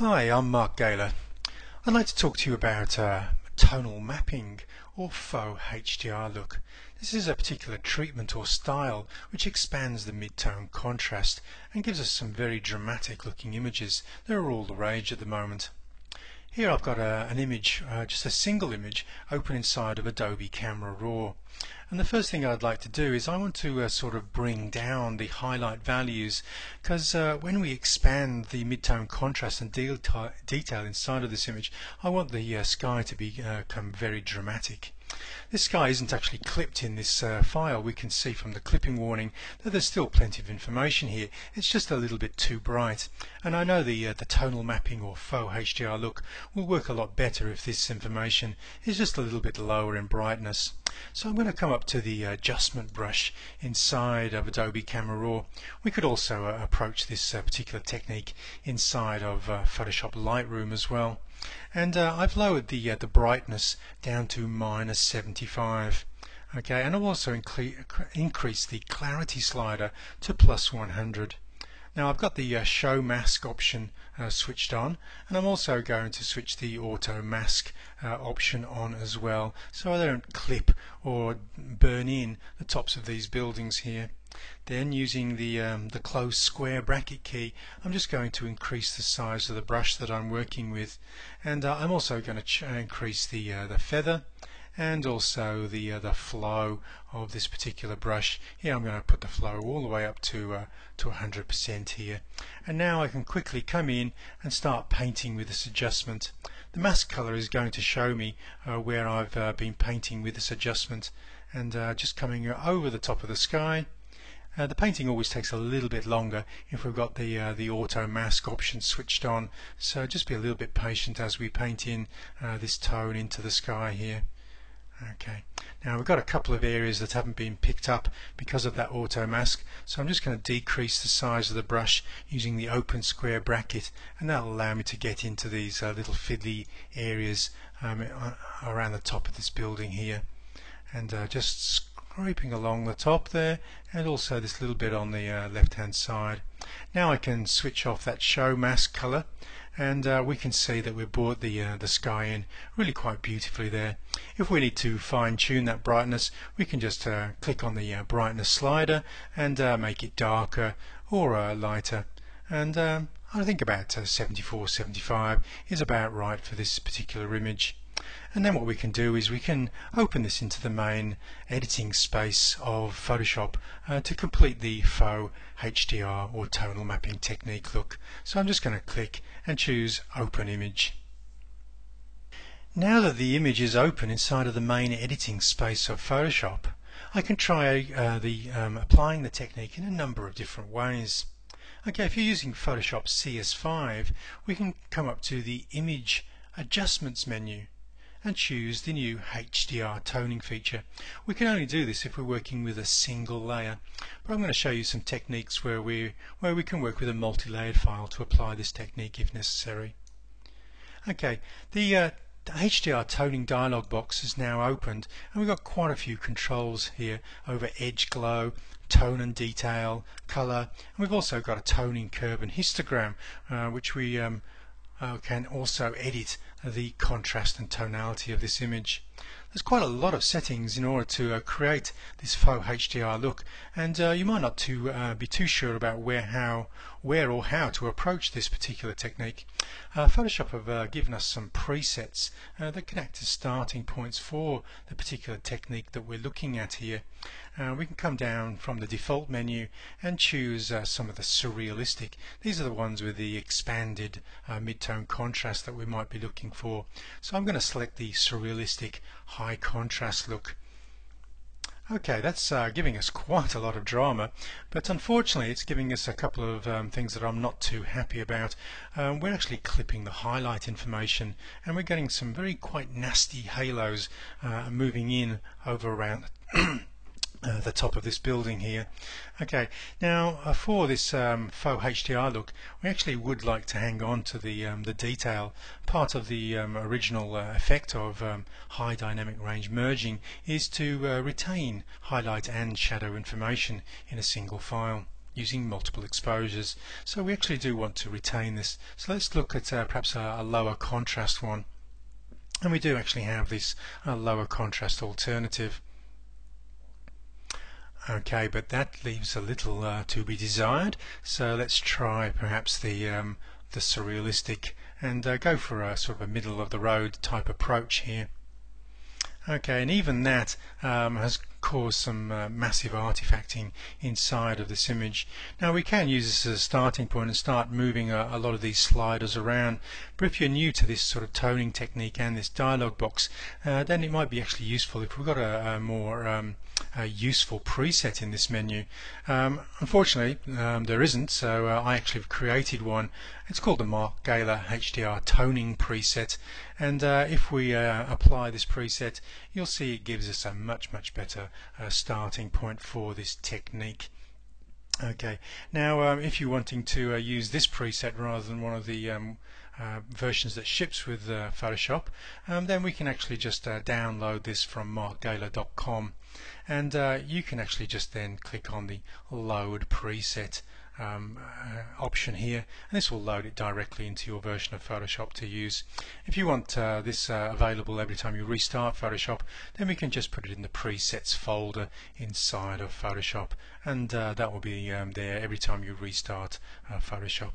Hi, I'm Mark Gala. I'd like to talk to you about tonal mapping or faux HDR look. This is a particular treatment or style which expands the mid-tone contrast and gives us some very dramatic looking images. They're all the rage at the moment. Here I've got an image, just a single image, open inside of Adobe Camera Raw. And the first thing I'd like to do is I want to sort of bring down the highlight values, because when we expand the mid-tone contrast and detail inside of this image, I want the sky to become very dramatic. This sky isn't actually clipped in this file. We can see from the clipping warning that there's still plenty of information here. It's just a little bit too bright, and I know the tonal mapping or faux HDR look will work a lot better if this information is just a little bit lower in brightness. So I'm going to come up to the adjustment brush inside of Adobe Camera Raw. We could also approach this particular technique inside of Photoshop Lightroom as well. And I've lowered the brightness down to -75. Okay, and I've also increased the clarity slider to +100. Now I've got the show mask option switched on, and I'm also going to switch the auto mask option on as well, so I don't clip or burn in the tops of these buildings here. Then, using the close square bracket key, I'm just going to increase the size of the brush that I'm working with, and I'm also going to increase the feather and also the flow of this particular brush. Here I'm going to put the flow all the way up to 100% here, and now I can quickly come in and start painting with this adjustment. The mask color is going to show me where I've been painting with this adjustment, and just coming over the top of the sky. The painting always takes a little bit longer if we've got the auto mask option switched on, so just be a little bit patient as we paint in this tone into the sky here. Okay, now we've got a couple of areas that haven't been picked up because of that auto mask, so I'm just going to decrease the size of the brush using the open square bracket, and that'll allow me to get into these little fiddly areas around the top of this building here, and just scraping along the top there, and also this little bit on the left hand side. Now I can switch off that show mask color, and we can see that we've brought the sky in really quite beautifully there. If we need to fine tune that brightness, we can just click on the brightness slider and make it darker or lighter, and I think about 74, 75 is about right for this particular image. And then what we can do is we can open this into the main editing space of Photoshop to complete the faux HDR or tonal mapping technique look. So I'm just going to click and choose Open Image. Now that the image is open inside of the main editing space of Photoshop, I can try applying the technique in a number of different ways. Okay, if you're using Photoshop CS5, we can come up to the Image Adjustments menu and choose the new HDR toning feature. We can only do this if we're working with a single layer, but I'm going to show you some techniques where we can work with a multi-layered file to apply this technique if necessary. Okay, the HDR toning dialog box is now opened, and we've got quite a few controls here over edge glow, tone and detail, color, and we've also got a toning curve and histogram which we can also edit the contrast and tonality of this image. There's quite a lot of settings in order to create this faux HDR look, and you might not be too sure about where or how to approach this particular technique. Photoshop have given us some presets that can act as starting points for the particular technique that we're looking at here. We can come down from the default menu and choose some of the surrealistic. These are the ones with the expanded mid-tone contrast that we might be looking for. So I'm going to select the surrealistic high contrast look. Okay, that's giving us quite a lot of drama, but unfortunately it's giving us a couple of things that I'm not too happy about. We're actually clipping the highlight information, and we're getting some quite nasty halos moving in over around the top of this building here. Okay, now for this faux HDR look, we actually would like to hang on to the detail. Part of the original effect of high dynamic range merging is to retain highlight and shadow information in a single file. using multiple exposures. So we actually do want to retain this. So let's look at perhaps a lower contrast one. And we do actually have this lower contrast alternative. Okay, but that leaves a little to be desired. So let's try perhaps the surrealistic and go for a sort of a middle of the road type approach here. Okay, and even that has caused some massive artifacting inside of this image. Now we can use this as a starting point and start moving a lot of these sliders around, but if you're new to this sort of toning technique and this dialog box, then it might be actually useful if we've got a more useful preset in this menu. Unfortunately there isn't, so I actually have created one. It's called the Gala Hdr Toning preset, and if we apply this preset, you'll see it gives us a much better starting point for this technique. Okay, now if you're wanting to use this preset rather than one of the versions that ships with Photoshop, then we can actually just download this from markgala.com, and you can actually just then click on the load preset option here, and this will load it directly into your version of Photoshop to use. If you want this available every time you restart Photoshop, then we can just put it in the presets folder inside of Photoshop, and that will be there every time you restart Photoshop.